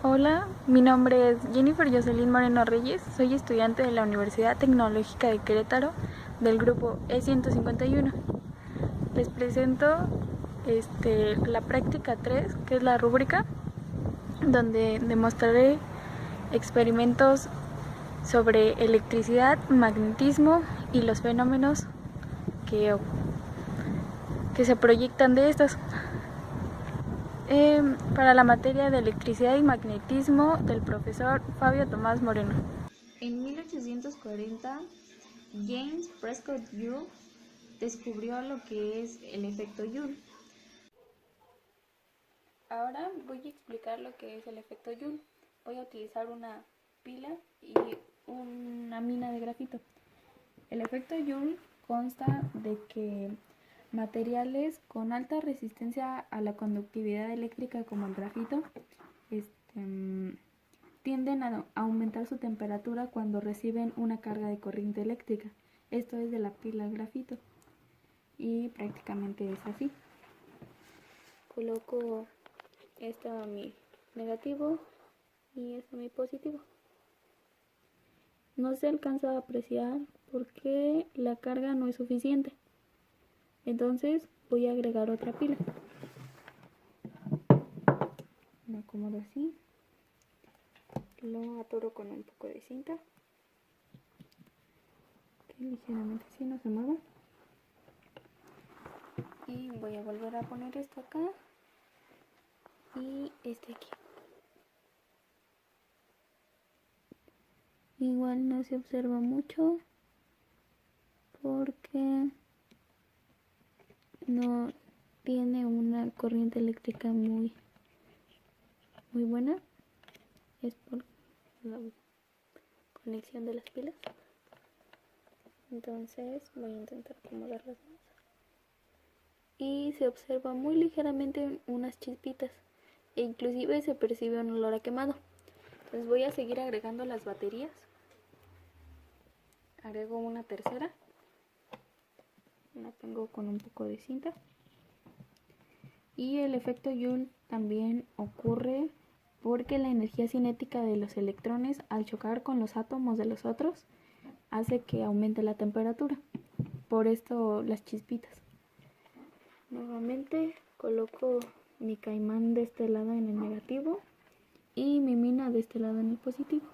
Hola, mi nombre es Jennifer Jocelyn Moreno Reyes, soy estudiante de la Universidad Tecnológica de Querétaro del grupo E151. Les presento la práctica 3, que es la rúbrica, donde demostraré experimentos sobre electricidad, magnetismo y los fenómenos que se proyectan de estos. Para la materia de electricidad y magnetismo del profesor Fabio Tomás Moreno. En 1840, James Prescott Joule descubrió lo que es el efecto Joule. Ahora voy a explicar lo que es el efecto Joule. Voy a utilizar una pila y una mina de grafito. El efecto Joule consta de que materiales con alta resistencia a la conductividad eléctrica como el grafito tienden a aumentar su temperatura cuando reciben una carga de corriente eléctrica. Esto es de la pila al grafito y prácticamente es así. Coloco esto a mi negativo y esto a mi positivo. No se alcanza a apreciar porque la carga no es suficiente. Entonces voy a agregar otra pila. Lo acomodo así. Lo atoro con un poco de cinta. Que ligeramente así no se mueva. Y voy a volver a poner esto acá. Y este aquí. Igual no se observa mucho porque no tiene una corriente eléctrica muy buena. Es por la conexión de las pilas. Entonces voy a intentar acomodarlas más. Y se observa muy ligeramente unas chispitas e inclusive se percibe un olor a quemado. Entonces voy a seguir agregando las baterías. Agrego una tercera. La pongo con un poco de cinta. Y el efecto Joule también ocurre porque la energía cinética de los electrones al chocar con los átomos de los otros hace que aumente la temperatura. Por esto las chispitas. Nuevamente coloco mi caimán de este lado en el negativo y mi mina de este lado en el positivo.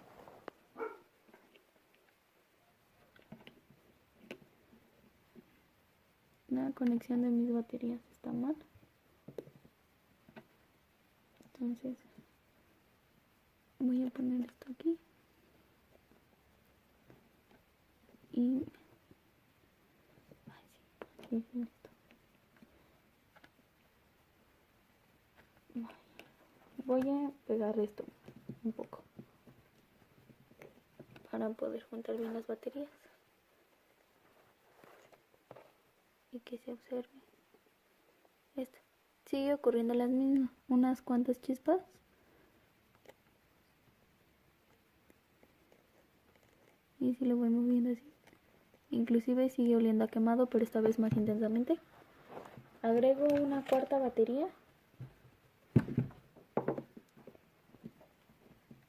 La conexión de mis baterías está mal. Entonces voy a poner esto aquí. Y aquí es esto. Voy a pegar esto un poco para poder juntar bien las baterías y que se observe esto. Sigue ocurriendo las mismas, unas cuantas chispas. Y si lo voy moviendo así, inclusive sigue oliendo a quemado, pero esta vez más intensamente. Agrego una cuarta batería.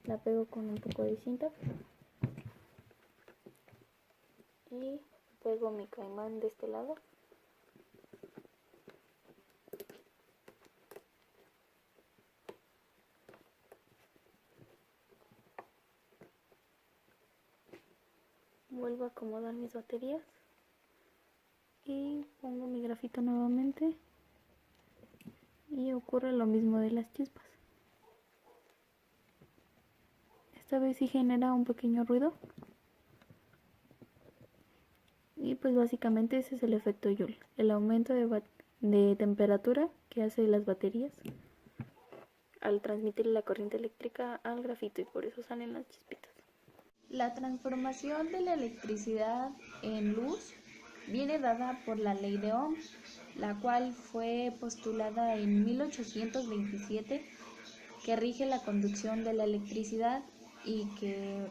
La pego con un poco de cinta. Y pego mi caimán de este lado. Vuelvo a acomodar mis baterías. Y pongo mi grafito nuevamente. Y ocurre lo mismo de las chispas. Esta vez sí genera un pequeño ruido. Y pues básicamente ese es el efecto Joule. El aumento de temperatura que hace las baterías al transmitir la corriente eléctrica al grafito y por eso salen las chispitas. La transformación de la electricidad en luz viene dada por la ley de Ohm, la cual fue postulada en 1827, que rige la conducción de la electricidad y que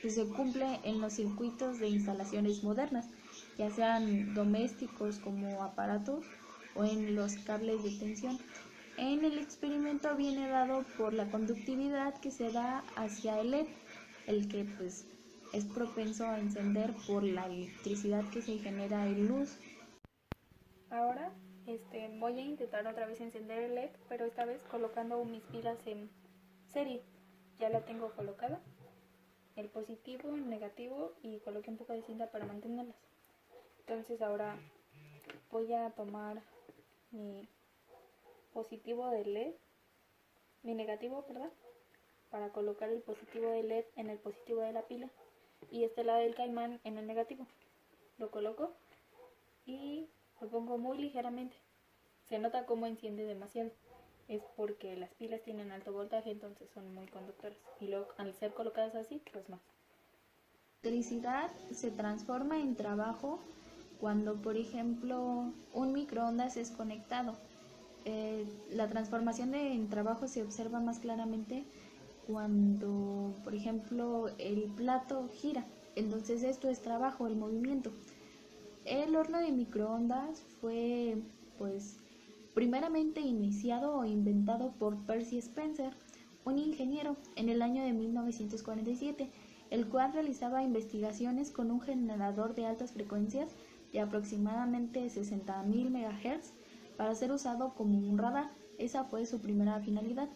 se cumple en los circuitos de instalaciones modernas, ya sean domésticos como aparatos o en los cables de tensión. En el experimento viene dado por la conductividad que se da hacia el LED, el que pues es propenso a encender por la electricidad que se genera en luz. Ahora voy a intentar otra vez encender el LED, pero esta vez colocando mis pilas en serie. Ya la tengo colocada, el positivo, el negativo, y coloqué un poco de cinta para mantenerlas. Entonces ahora voy a tomar mi positivo del LED, mi negativo, perdón, para colocar el positivo del LED en el positivo de la pila y este lado del caimán en el negativo. Lo coloco y lo pongo muy ligeramente. Se nota cómo enciende demasiado. Es porque las pilas tienen alto voltaje, entonces son muy conductoras. Y luego, al ser colocadas así, pues más. La electricidad se transforma en trabajo cuando, por ejemplo, un microondas es conectado. La transformación en trabajo se observa más claramente cuando, por ejemplo, el plato gira. Entonces esto es trabajo, el movimiento. El horno de microondas fue, pues, primeramente iniciado o inventado por Percy Spencer, un ingeniero, en el año de 1947, el cual realizaba investigaciones con un generador de altas frecuencias de aproximadamente 60.000 MHz para ser usado como un radar. Esa fue su primera finalidad.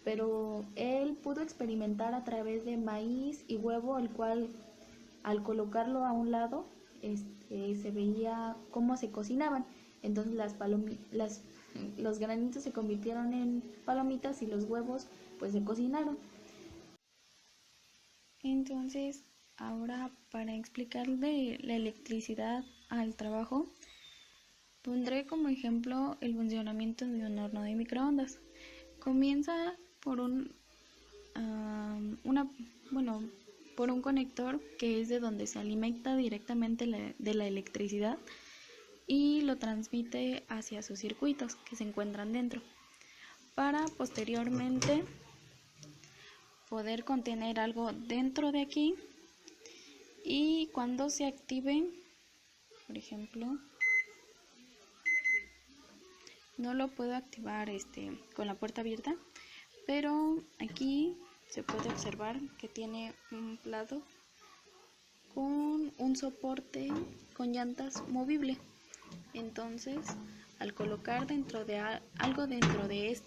Pero él pudo experimentar a través de maíz y huevo, el cual al colocarlo a un lado se veía cómo se cocinaban. Entonces los granitos se convirtieron en palomitas y los huevos pues se cocinaron. Entonces, ahora para explicarle la electricidad al trabajo, pondré como ejemplo el funcionamiento de un horno de microondas. Comienza por por un conector que es de donde se alimenta directamente de la electricidad y lo transmite hacia sus circuitos que se encuentran dentro, para posteriormente poder contener algo dentro de aquí, y cuando se active, por ejemplo, no lo puedo activar con la puerta abierta, pero aquí se puede observar que tiene un plato con un soporte con llantas movible. Entonces, al colocar algo dentro de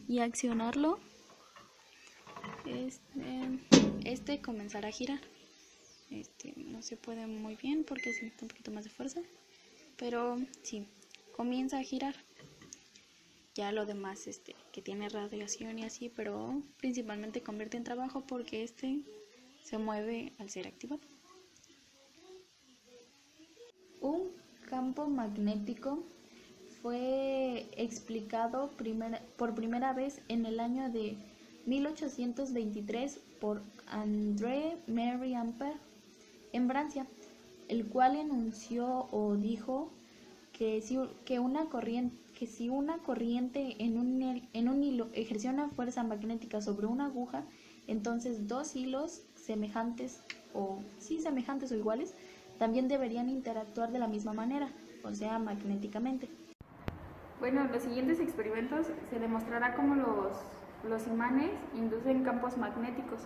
y accionarlo, comenzará a girar. No se puede muy bien porque se necesita un poquito más de fuerza, pero sí, comienza a girar. Ya lo demás que tiene radiación y así, pero principalmente convierte en trabajo porque se mueve al ser activado. Un campo magnético fue explicado por primera vez en el año de 1823 por André-Marie Ampère en Francia, el cual enunció o dijo que si una corriente en un hilo ejercía una fuerza magnética sobre una aguja, entonces dos hilos semejantes o iguales también deberían interactuar de la misma manera, o sea, magnéticamente. Bueno, en los siguientes experimentos se demostrará cómo los imanes inducen campos magnéticos.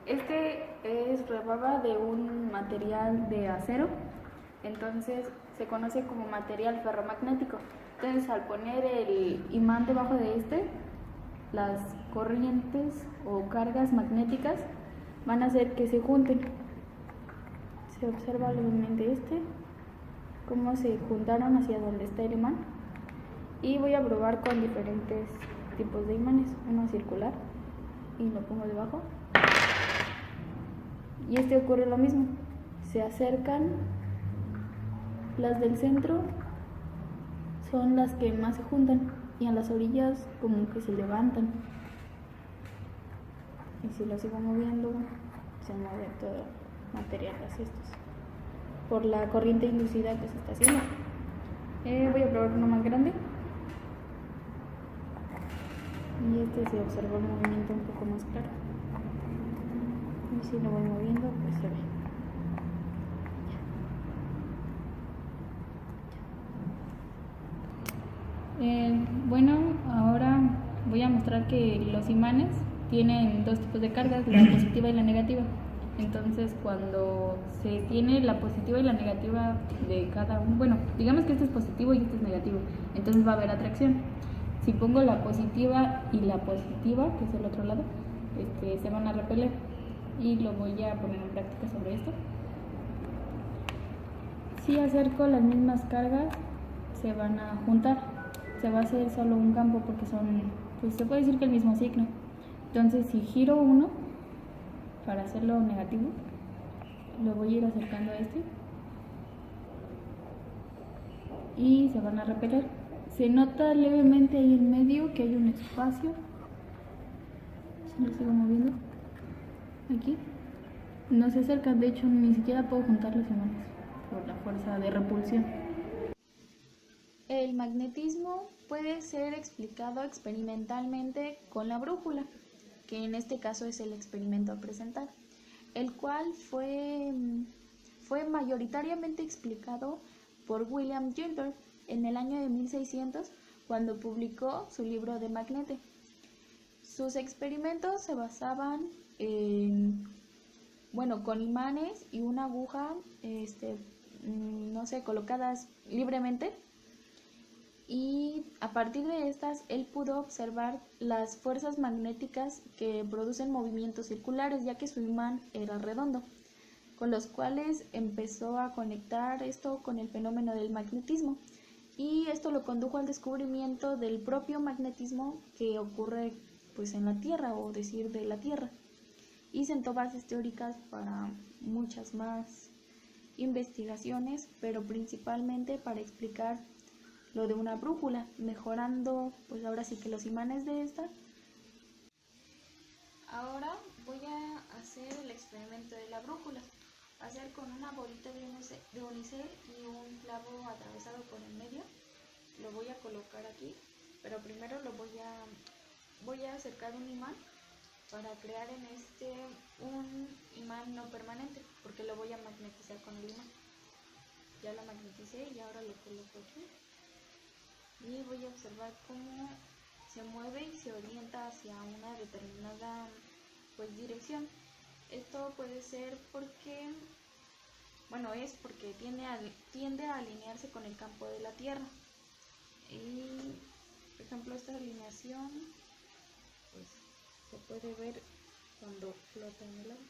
Es rebaba de un material de acero, entonces se conoce como material ferromagnético. Entonces, al poner el imán debajo de las corrientes o cargas magnéticas van a hacer que se junten. Se observa levemente cómo se juntaron hacia donde está el imán. Y voy a probar con diferentes tipos de imanes. Uno circular y lo pongo debajo. Y ocurre lo mismo. Se acercan. Las del centro son las que más se juntan y a las orillas como que se levantan. Y si lo sigo moviendo, se mueve todo el material hacia estos por la corriente inducida que se está haciendo. Voy a probar uno más grande. Y se observa el movimiento un poco más claro. Y si lo voy moviendo, pues se ve. Bueno, ahora voy a mostrar que los imanes tienen dos tipos de cargas, la positiva y la negativa. Entonces, cuando se tiene la positiva y la negativa de cada uno, bueno, digamos que este es positivo y este es negativo, entonces va a haber atracción. Si pongo la positiva y la positiva, que es el otro lado, se van a repeler, y lo voy a poner en práctica sobre esto. Si acerco las mismas cargas, se van a juntar, se va a hacer solo un campo porque son, pues se puede decir que el mismo signo. Entonces, si giro uno para hacerlo negativo, lo voy a ir acercando a este y se van a repeler. Se nota levemente ahí en medio que hay un espacio. Lo sigo moviendo aquí, no se acercan, de hecho ni siquiera puedo juntar los imanes por la fuerza de repulsión. El magnetismo puede ser explicado experimentalmente con la brújula, que en este caso es el experimento a presentar, el cual fue mayoritariamente explicado por William Gilbert en el año de 1600, cuando publicó su libro de Magnete. Sus experimentos se basaban con imanes y una aguja, colocadas libremente, y a partir de estas él pudo observar las fuerzas magnéticas que producen movimientos circulares, ya que su imán era redondo, con los cuales empezó a conectar esto con el fenómeno del magnetismo, y esto lo condujo al descubrimiento del propio magnetismo que ocurre pues en la Tierra, o decir de la Tierra, y sentó bases teóricas para muchas más investigaciones, pero principalmente para explicar lo de una brújula, mejorando pues ahora sí que los imanes de esta. Ahora voy a hacer el experimento de la brújula. Va a ser con una bolita de unicel y un clavo atravesado por el medio. Lo voy a colocar aquí, pero primero voy a acercar un imán para crear en un imán no permanente, porque lo voy a magnetizar con el imán. Ya lo magneticé y ahora lo coloco aquí. Y voy a observar cómo se mueve y se orienta hacia una determinada dirección. Esto puede ser porque, es porque tiende a alinearse con el campo de la Tierra. Y, por ejemplo, esta alineación pues se puede ver cuando flota en el agua.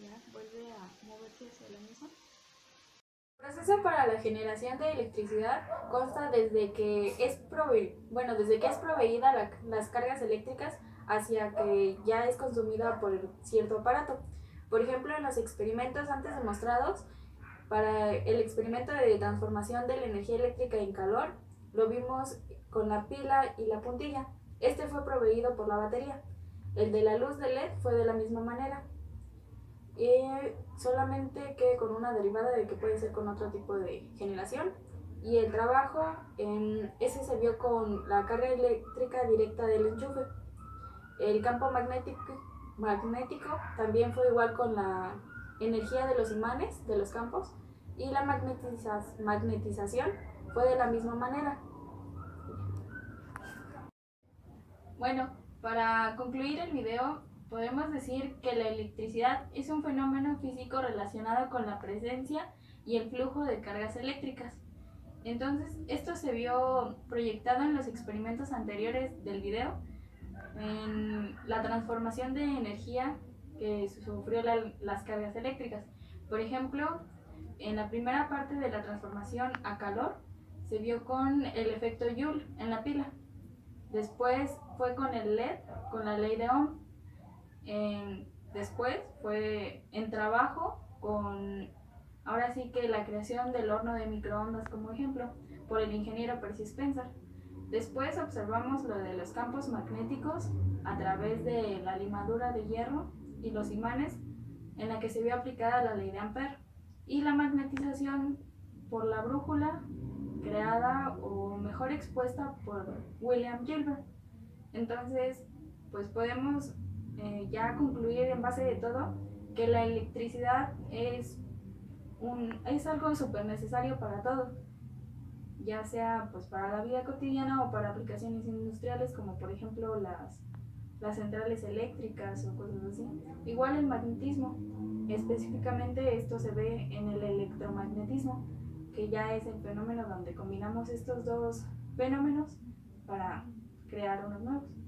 Ya vuelve a moverse hacia la misma. El proceso para la generación de electricidad consta desde que es proveída las cargas eléctricas hacia que ya es consumida por cierto aparato. Por ejemplo, en los experimentos antes demostrados, para el experimento de transformación de la energía eléctrica en calor, lo vimos con la pila y la puntilla. Este fue proveído por la batería. El de la luz de LED fue de la misma manera. Solamente que con una derivada de que puede ser con otro tipo de generación. Y el trabajo, ese se vio con la carga eléctrica directa del enchufe. El campo magnético también fue igual con la energía de los imanes de los campos, y la magnetización fue de la misma manera. Bueno, para concluir el video, podemos decir que la electricidad es un fenómeno físico relacionado con la presencia y el flujo de cargas eléctricas. Entonces, esto se vio proyectado en los experimentos anteriores del video, en la transformación de energía que sufrió las cargas eléctricas. Por ejemplo, en la primera parte de la transformación a calor, se vio con el efecto Joule en la pila. Después fue con el LED, con la ley de Ohm. Después fue en trabajo con, ahora sí que la creación del horno de microondas como ejemplo, por el ingeniero Percy Spencer. Después observamos lo de los campos magnéticos a través de la limadura de hierro y los imanes, en la que se vio aplicada la ley de Ampère, y la magnetización por la brújula, creada o mejor expuesta por William Gilbert. Entonces, pues podemos ya concluir en base de todo que la electricidad es es algo súper necesario para todo, ya sea pues para la vida cotidiana o para aplicaciones industriales como por ejemplo las centrales eléctricas o cosas así. Igual el magnetismo, específicamente esto se ve en el electromagnetismo, que ya es el fenómeno donde combinamos estos dos fenómenos para crear unos nuevos.